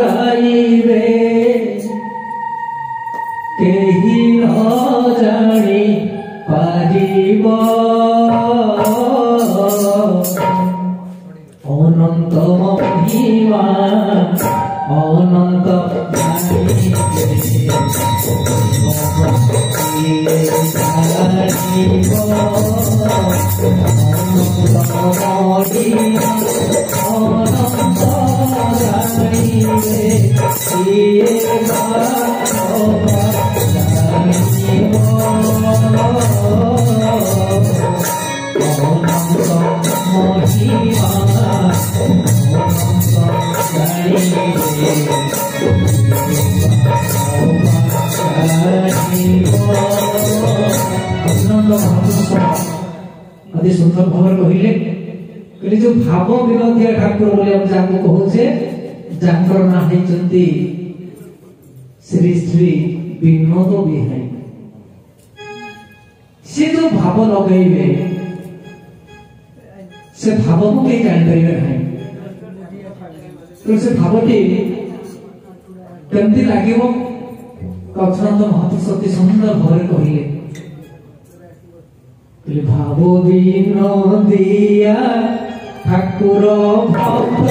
गाइबे केही न जानी पारिब अनंत महिमा अनंत अति सुंदर भाव कहले जो भाव विनोदिया ठाकुर बोले हम जाको कहूचे जाकर ना हेचंती श्री श्री विनोद बिहाई से जो भाव लगेबे से भाव को के जान परिबे नहीं तो से भावटी केमती लागिवो कक्षांत महत्व सती सुंदर भाव कहले भाव विनोदिया ठाकुर भक्त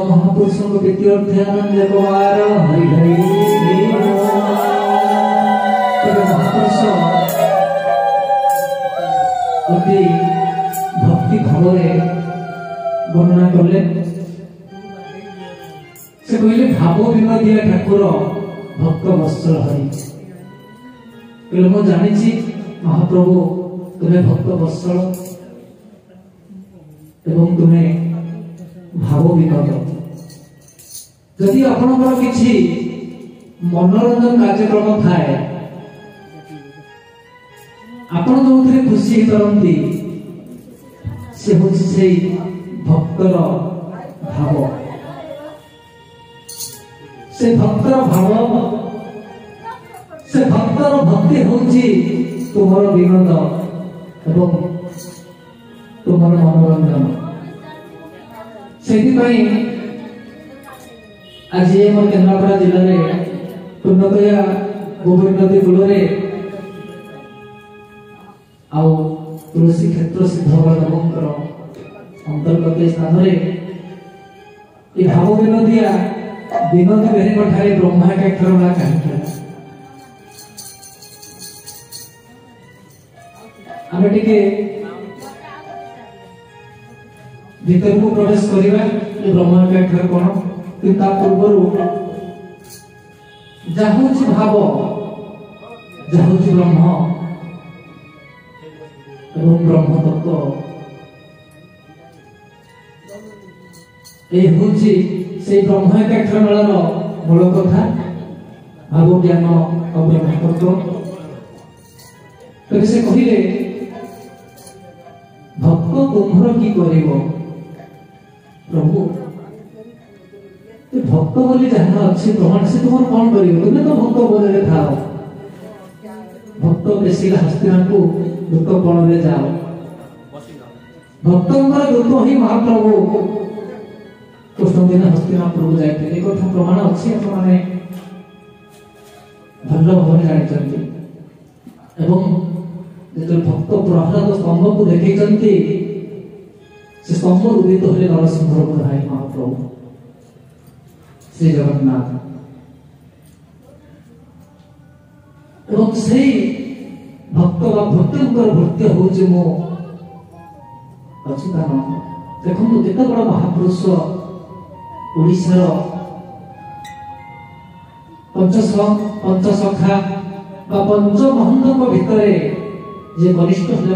महापुरुषों को विद्यार्थ्यानंद कुमार हरि हरि महापुरुष अति भक्ति भाव वर्णना कले से कहले भाव विनोदिया ठाकुर भक्त वत्सल हरि कहले मो जानिछि महाप्रभु तुम्हें भक्त वत्सल एवं तुम्हें भाव विनोद जदि आपणकर किछि मनोरंजन कार्यक्रम थाए आपण जो खुशी करती से हूँ से भक्तर भाव से भक्तर भाव से भक्तर भक्ति हूँ तुमर विनोद एवं तुमर मनोरंजन से आज आम केन्द्रापड़ा जिले में पूर्णतया गोविंद नदी कूल आउ तुलसी क्षेत्र सिद्ध बल्लभंकर अंतर्गत स्थान भाव विनोदिया विनोदी बेहन ठारे ब्रह्माक्षर कहीं आम टे भीतर को प्रवेश करवा ब्रह्माक्षर कौन कि पूर्व जहाँ भाव जहाँ ब्रह्म एवं ब्रह्म तत्व से ब्रह्माक्षर मेलार मूल कथा भाव ज्ञान और ब्रह्म तत्व तभी से कहले भक्त तुम्हार कि कर प्रभु भक्त बोली जहाँ अच्छे प्रमाण से तुम कौन कर तुम्हें तो भक्त बोले था भक्त बेसी हस्तिना को दुख कोण जाओ भक्तर दुख ही महाप्रभु कृष्ण दिन हस्तिनापुर जाते कथा प्रमाण अच्छी आपने भल भाव जानते जो भक्त प्रहलाद स्तंभ को देखते से स्तंभ उदित होले नरसिंह महाप्रभु श्री जगन्नाथ एवं से भक्त भक्तर भृत्य हूँ मो अच्युतानंद देखो केत बड़ महापुरुष ओडिशार पंचसखा पंच महंत भितर जे वरिष्ठ हेल्ले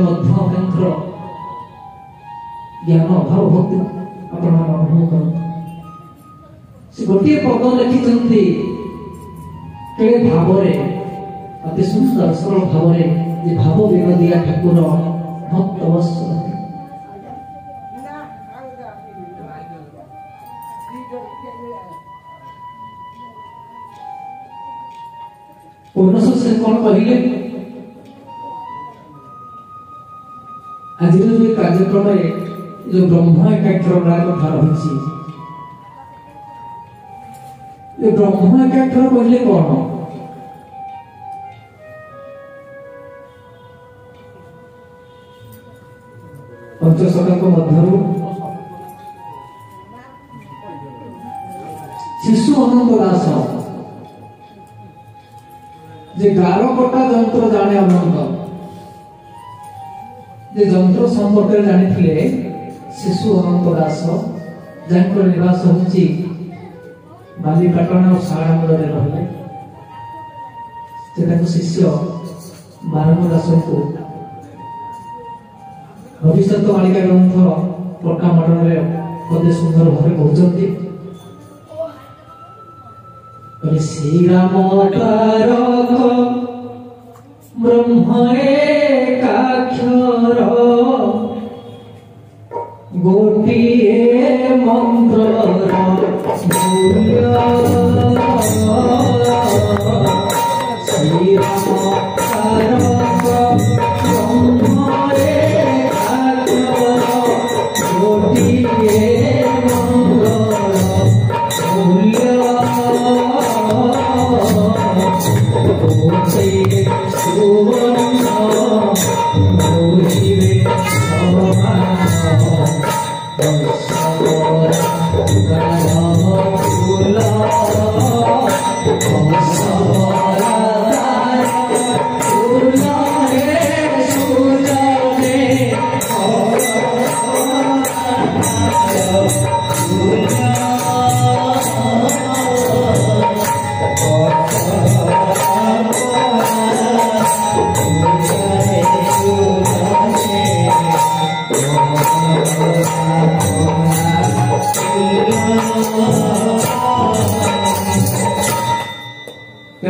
ज्ञान अभाव भक्ति अनुभव कर गोटे पद लिखिं के भाव अति सुंदर सरल भाव जे भाव विनोदिया ठाकुर भक्त वत्सल से कौन कहले आज जो कार्यक्रम जो ब्रह्म एकाक्षर कथा रही ब्रह्म एकाक्षर कहले कौन पंचसखा मध्य शिशु अनंत दास जे गार कटा जंत्र जाने अनंत जे जंत्र संपर्क जानी शिशु अनंत दास जहाँ निवास होची बालीपाटन और शालामूल रही शिष्य बारंग दास को भविष्य बालिका ग्रंथ पट्टा मडल पदे सुंदर भाव कहते श्री राम तारक ब्रह्म एकाक्षर गोटिए मंत्र श्री राम तारक ब्रह्म एकाक्षर गोटिए मंत्र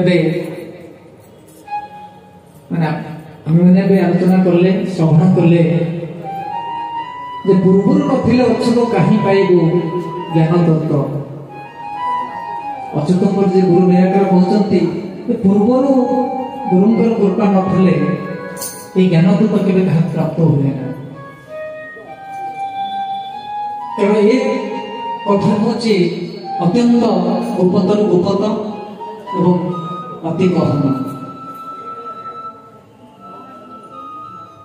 ଏବେ ମାନେ ଆମେ ଏବେ ଆଲୋଚନା କଲେ ଶ୍ରବଣ କଲେ ଯେ ପୂର୍ବରୁ ନଥିଲେ ଅଚ୍ୟୁତ କାହିଁ ପାଇବୁ ଜ୍ଞାନ ତତ୍ତ୍ୱ। ଅଚ୍ୟୁତଙ୍କର ଯେ ଗୁରୁ ନିରାକାର କହୁଛନ୍ତି ପୂର୍ବରୁ ଗୁରୁଙ୍କର କୃପା ନଥିଲେ এই ଜ୍ଞାନ ତତ୍ତ୍ୱ କେବେ କାହା ପ୍ରାପ୍ତ ହୁଏ ନା। ତେଣୁ ଏ କଥା ହେଉଛି ଅତ୍ୟନ୍ତ ଗୋପତରୁ ଗୋପତ ଏବଂ ଅତି ଗହନ।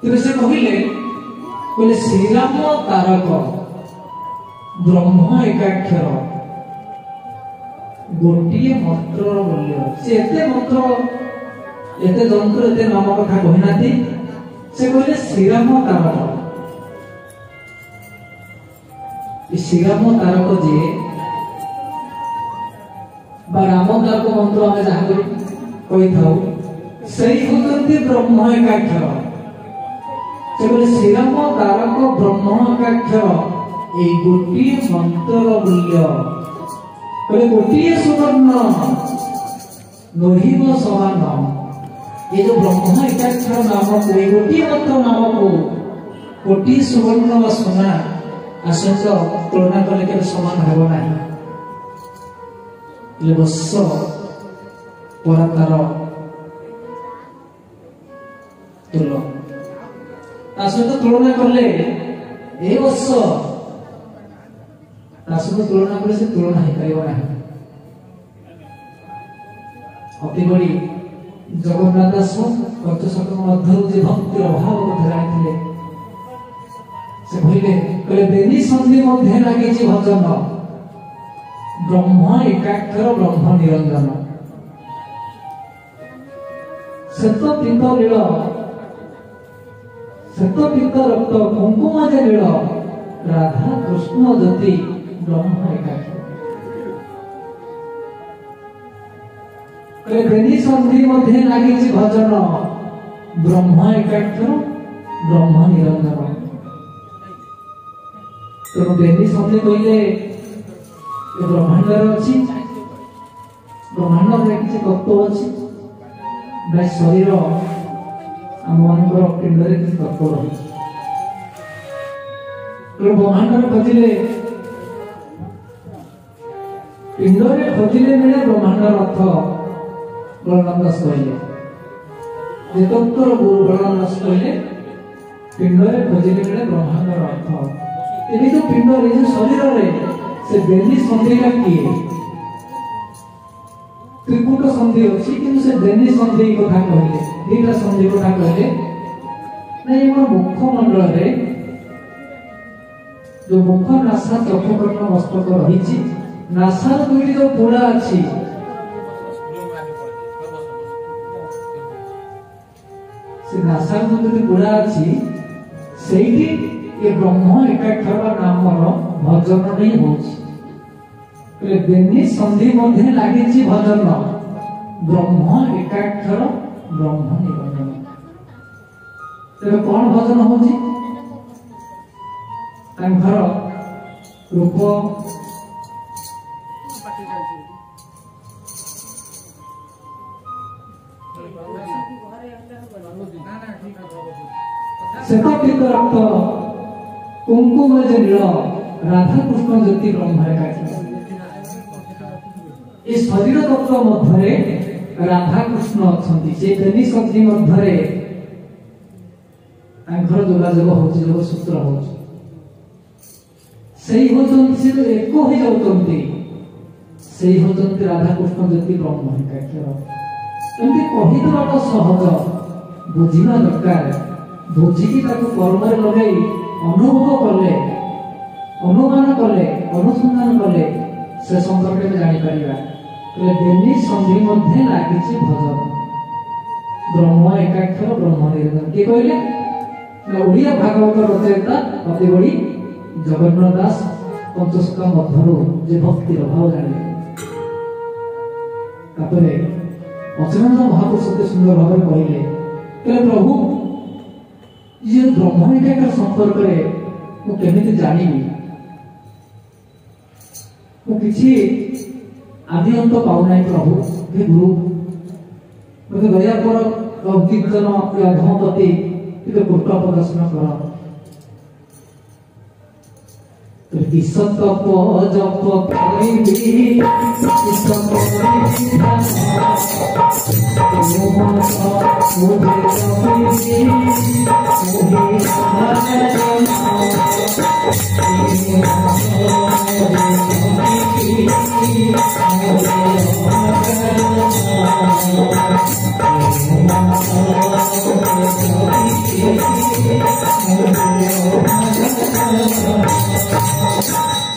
ତେବେ ସେ କହିଲେ ଶ୍ରୀରାମ ତାରକ ବ୍ରହ୍ମ ଏକାକ୍ଷର ଗୋଟିଏ ମନ୍ତ୍ରର ମୂଲ୍ୟ। ସେ ଏତେ ମନ୍ତ୍ର ଏତେ ଯନ୍ତ୍ର ଏତେ ନାମ କଥା କହିନାହାନ୍ତି। ସେ କହିଲେ ଶ୍ରୀରାମ ତାରକ। ଶ୍ରୀରାମ ତାରକ ଯିଏ বা ରାମ ତାରକ ମନ୍ତ୍ର ଆମେ ଯାହା କହିଥାଉ ସେଇ ହେଉଛନ୍ତି ବ୍ରହ୍ମ ଏକାକ୍ଷର। ସେ କହିଲେ ଶ୍ରୀରାମ ତାରକ ବ୍ରହ୍ମ ଏକାକ୍ଷର এই ଗୋଟିଏ ମନ୍ତ୍ରର ମୂଲ୍ୟ। କହିଲେ ଗୋଟିଏ ସୁବର୍ଣ୍ଣ ନହିବ ସମାନ। ये जो ब्रह्म एकाक्षर नामक गोटे मात्र नामक कोटी सुवर्ण व सोना आश्चर्य तुलना कले के समान हेब ना। वर्ष परातार तुल सहित तुलना कले ए वर्ष सहित तुलना कले से तुलना हो पार ना। अति बड़ी जगन्नाथ दास पंचशत मध्य भक्तिर अभाव कथा जानी से कहले बेनी संधि मध्य लगी भजन ब्रह्म एकाक्षर ब्रह्म निरंजन। श्वेत पीत नील श्वेत पीत रक्त कुंकुम जे नील राधा कृष्ण ज्योति ब्रह्म एकाक्षर। बेनी संधि मध्य लगी भजन ब्रह्म एकाक्षर ब्रह्म निरंजन। तेणु बेनी संधि कहले ब्रह्मांड अच्छी ब्रह्मांड किसी तत्व अच्छी शरीर आम मान पिंड किसी तत्व रही। ब्रह्मांड खोजिले पिंड खोजिले मिले ब्रह्मांड अर्थ बलराम दास कहले तत्वर गुरु बलराम दास कहले पिंड खोजिले मिले ब्रह्मांड अर्थ। ये जो पिंड जो शरीर से बेनी संधि किए त्रिपुट संधि अच्छी कि से बेनी संधि कथा कहले दीटा संधि कथा कहले नहीं मोर मुखमंडल जो मुख नासा चक्षुकर्ण मस्तक रही नासार दुईटी जो पुड़ा अच्छी से नासार जो दुईटी पुड़ा अच्छी सेठी ये ब्रह्म एकाक्षर नामर भजन नहीं होछि। बेनी संधि मध्य लगी भजन ब्रह्म एकाक्षर ब्रह्म निरंजन। तेरे कौन भजन होछि रूप श्वेत रक्त कुंकुम जे नील राधा कृष्ण ज्योति ब्रह्म एकाक्षर। ये शरीर तत्व मध्य राधा कृष्ण अच्छा से बेनी संधि मध्य जोगाजोग हो सूत्र हो एक राधा कृष्ण ज्योति ब्रह्म एकाक्षर। एमती कहीदेवा तो सहज बुझा दरकार बुझिकी कर्म लगे अनुभव कले अनुमान कले अनुसंधान कले से संपर्क में जापर। बेनी संधि मध्य लगी भजन ब्रह्म एकाक्षर ब्रह्म निरंजन। किए कहले ओडिया भागवत रचयिता अति बड़ी जगन्नाथ दास पंचशत मध्य जे भक्तिर भाव जाने अच्युतानंद महापुरुष सुंदर भाव कहले प्रभु ये ब्रह्म एकाक्षर संपर्क मुझे जानी मुझे आदि अंत पाऊना प्रभु हे गुरु मते दया कर कीर्तन या धमपति टिके कृपा प्रदर्शन कर विसतप जप करिबी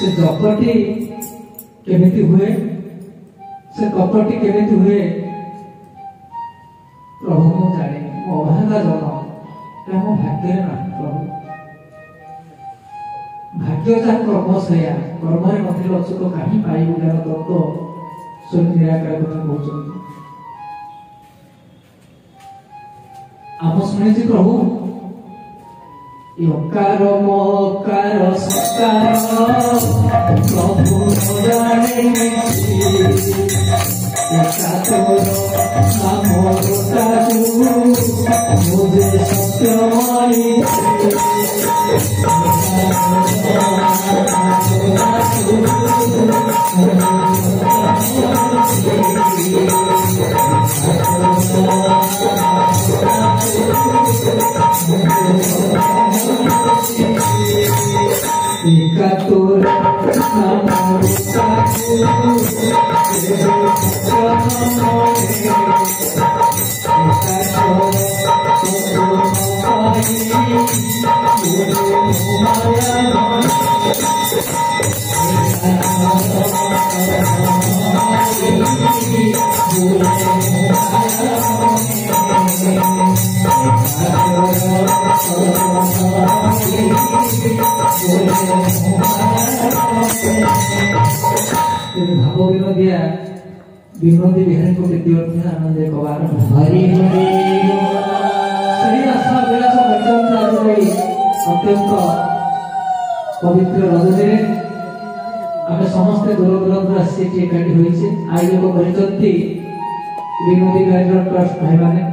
से जपटी केमिति हुए से कपटी केमिति हुए प्रभु मु जाने अभागा जन मो भाग्य ना प्रभु भाग्य जा कर्म सया कर्म रे मते अचुक काहि पाइबु ज्ञान तत्व स्वयं निराकार कथा कहउछन आप सुने प्रभु योकार मोकार सकार प्रभु जाने एकातोर नामोर ताजु मुझे सत्यमणि एकातोर नामोर ताजु भाव विनोदिया विनोदी बिहारी को विद्यार्थी आनंद कबार हरि हरि सही आशा विलास पर्यंत आज अत्यंत पवित्र रजनी आम समस्ते दूर दूर आसी एकाठी होइछे आयोजक करिसंती विनोदी बिहारी ट्रस्ट भाई माने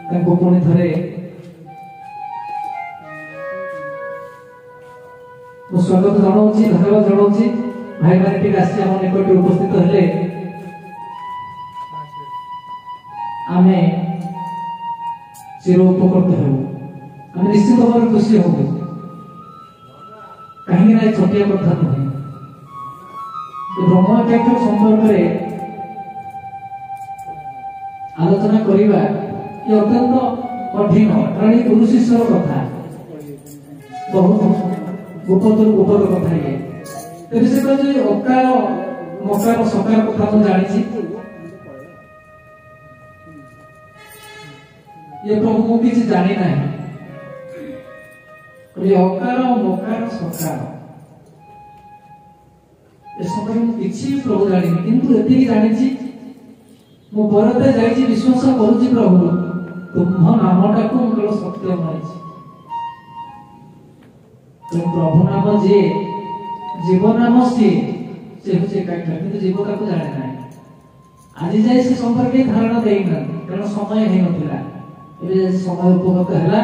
ताको पुणी थरे स्वागत जनाऊँगी धन्यवाद जनाऊँगी भाई मैंने टी आसी आम निकट उपस्थित हेले आमे चिर उपकृत हो निश्चित भाव खुशी हो कहीं ना छोटिया कथा नुहे ब्रह्मवाक्य संपर्क में आलोचना करवा ये अत्यंत कठिन कारण ये गुरु शिष्यर कथा बहुत गोपतर गोपद कथा ये तेरे से कहते अकार मकार सकार कथा तो जानी ये प्रभु को किसी जानी ना ये अकार मकार सकार ये समय किसी प्रभु जानी किंतु एति जानी मो बरते जाई विश्वास करूची प्रभु तुम नामटा को केवल सत्य मानिछि प्रभु नाम जे जीव नाम से होचे काटा किंतु जीव ताको जाने ना आज जाय से संपर्क धारणा देइना कारण समय हे नथिला एबे समय उपगत हला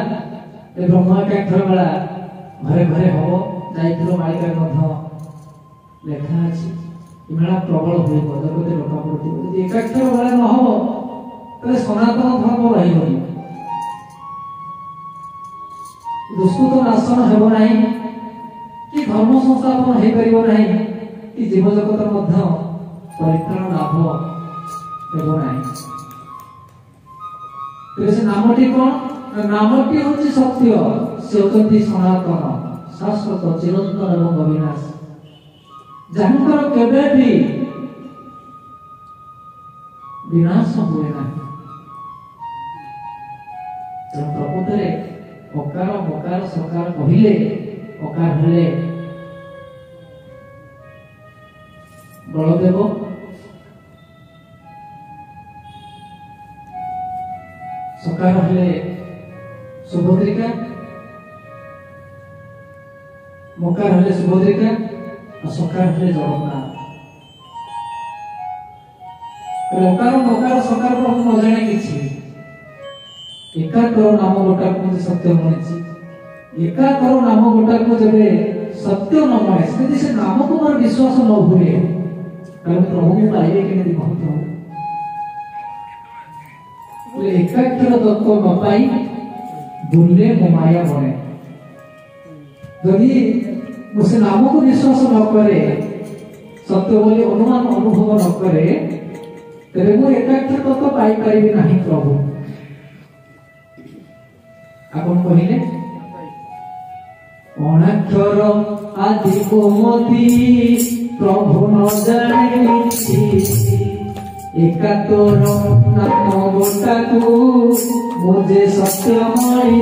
ए ब्रह्मवाक्य मेला घरे घरे हबो जाइथिलो मालिका मध्य लेखा अछि मेला प्रबल हुए जगते लोक प्रति यदि एकाक्षर मेला न हो तले सनातन धर्म रहिबनी दुष्कृत नाशन हेबो नाही कि धर्म संस्थापन हे परिबो नाही कि जीव जगत मध्य परित्राण लाभ हेबो नाही तेरे नामटी कोन नामटी होची सत्य से होती सनातन शाश्वत चिरंतन एवं अविनाश जानकर केबे भी विनाश हुए ना प्रकृतरे अकार मकार सकार कहिले अकार हेले बलदेव सकार हेले सुभद्रिका मकार हेले सुभद्रिका सकार हेले जगन्नाथ अकार मकार सकार प्रभु न जाने किछि एकाकर नाम गोटा को सत्य मणि एकाकर नाम गोटा को जब सत्य न मणे से नाम को मोर विश्वास न हुए प्रभु को पाइबे के बहुत एकाक्षर तत्व न पाई बुले मो माया बने यदि से नाम को विश्वास न करे सत्य बोली अनुमान अनुभव न करे तेरे मो एकाक्षर तत्व पाई पारिबे नहीं प्रभु आपन कहिले अनाक्षर आदि कोमती प्रभु न जाने एकात्तर नाम गोटा को मुझे सत्य माई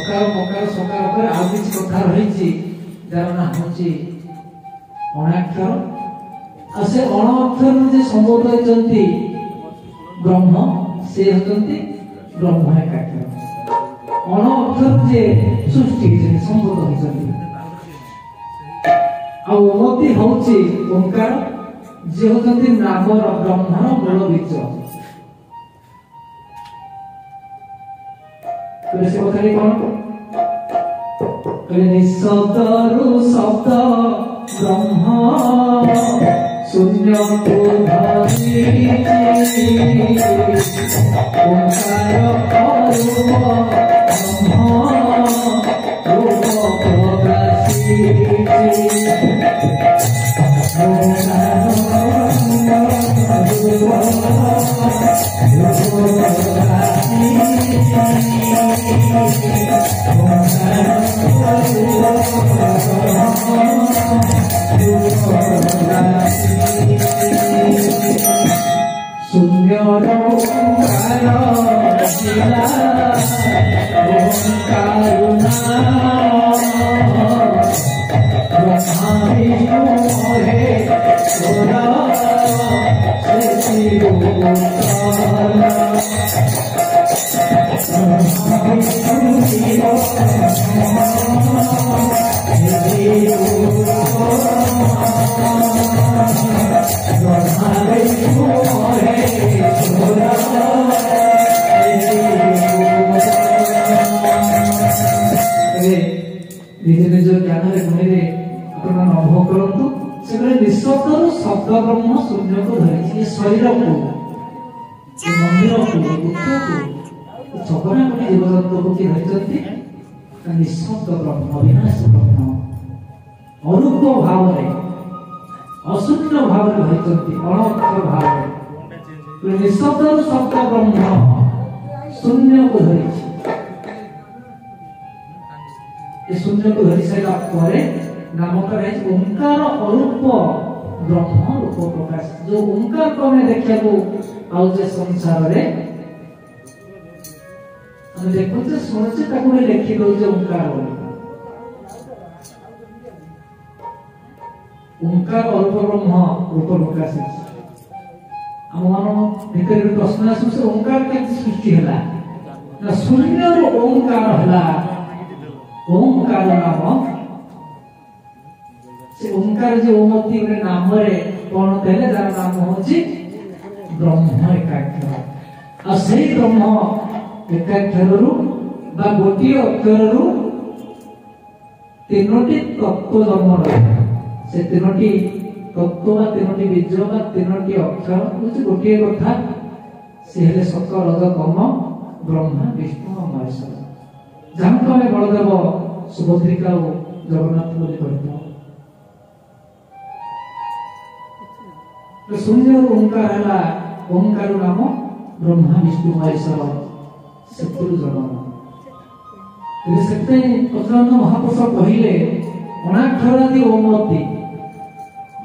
सकार मकार सकार पर आउ किछि कथा रहिछि जार ना होछि अनाक्षर से अणाक्षर जे संबोध होती ब्रह्म से होती ब्रह्म एकाक्षर अणाक्षर जे सृष्टि जे संबोध होती अमति होची ओंकार जे होती नामर ब्रह्मर मूल बीज से कथा कौन निशब्दरु शब्द ब्रह्म शून्य को धरी ओंकार रूप प्रकाशी शून्य निज निज ज्ञान गुणी अनुभव करूँ से निशब्द शब्द ब्रह्म शून्य को धरी शरीर को मंदिर को जगना कोटी जीवजंतु को किए धरी निशब्द ब्रह्म अविनाश ब्रह्म अरूप भाव अशून्य भाव धरी अणक्षर भाव निशब्द शब्द ब्रह्म शून्य को धरी शून्य को धरी सारा पर नामकरण है ओंकार अरूप ब्रह्म रूप प्रकाश जो ओंकार को हमें देखा आउचे संसार रे हम देखुचे सुनुचे ताको लिखि दउचे ओंकार ओंकार अरूप ब्रह्म रूप प्रकाश हम मानो भीतर प्रश्न आसु से ओंकार के सृष्टि हला ना शून्य रो ओंकार हला ओंकार नाम से ओंकार जो ओमती रे नाम रे कोन कहले जार नाम होची ब्रह्म एकाक्षर आ सेही ब्रह्म एकाक्षर रु बा गोटी अक्षर रु तीनोटी तत्व जन्म रहे से तीनोटी तत्व बा तीनोटी बीज बा तीनोटी अक्षर होची गोटी कथा से हेले सकल रज तम ब्रह्मा विष्णु और महेश्वर जहाँ हमें बलदेव सुभद्रिका और जगन्नाथ बोली कहता शून्य ओंकार है ओंकार नाम ब्रह्मा विष्णु महेश्वर सतुर जन्म महापुरुष कहले अनाक्षरादि ओमती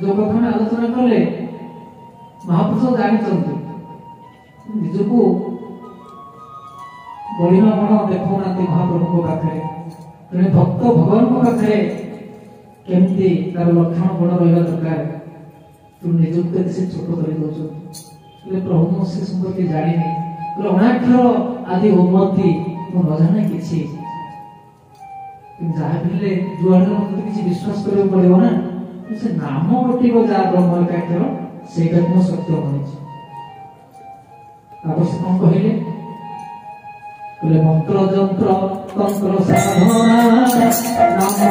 जो कथा में आलोचना कले महापुरुष जानते निजको बढ़िया गुण देखुना महाप्रभु पाखे तेरे भक्त भगवान पाखे केमती तार लक्षण गुण रहा दरकार तु निजुक्त से छोट कर प्रभु से संपर्क जानी अनाक्षर आदि उन्नति मु न जाने किछि जहाँ भी जुआड़ मत किसी विश्वास करने पड़ो ना से नाम गोटे जा ब्रह्म एकाक्षर से सत्य मानी से कौन कहले मंत्र जंत्र तंत्र साधना नाम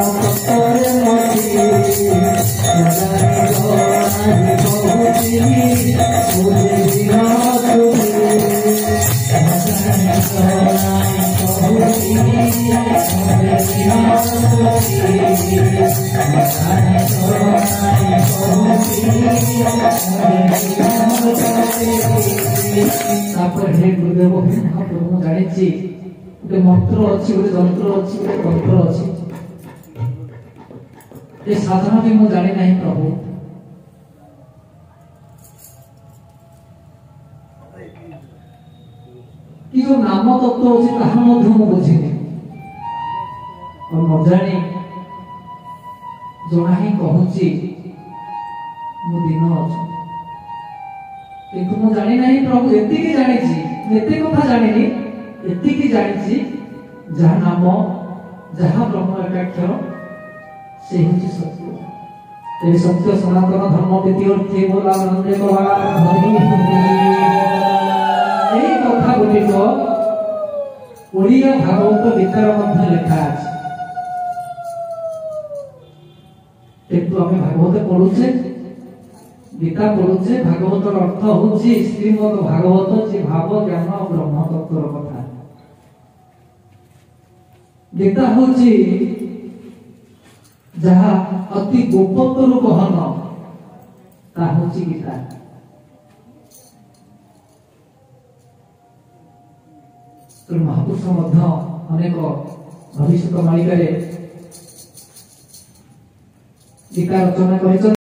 तत्वरे हे गुरुदेव हे महाप्रभु जानी गोटे मंत्र अच्छी गोटे जंत्र अच्छी गोटे तंत्र अच्छी ये साधना भी मुझे जानी नहीं प्रभु कि जो नाम तत्व अच्छी ताहा मु बुझीनी और न जानी जना ही कहूची मु दिन अच्छा किंतु मु जानी नहीं प्रभु एतिकी जानी एते कथा जानी एतिकी जानी जहाँ नाम जहाँ ब्रह्म एकाक्षर से हूँ सत्य ये सत्य सनातन धर्म द्वितीय बोला नंदे कथा गुड़िक ओडिया भागवत गीतार मध्य लेखा अछि किंतु आम भागवत पढ़ुचे गीता पढ़ुचे भागवतर अर्थ हूँ श्रीमद भागवत जे भाव ज्ञान ब्रह्म तत्वर कथा गीता हूँ जहाँ अति गोपतर गहन ता हूँ गीता तो महापुरुष अनेक भविष्य मालिका गीता रचना कर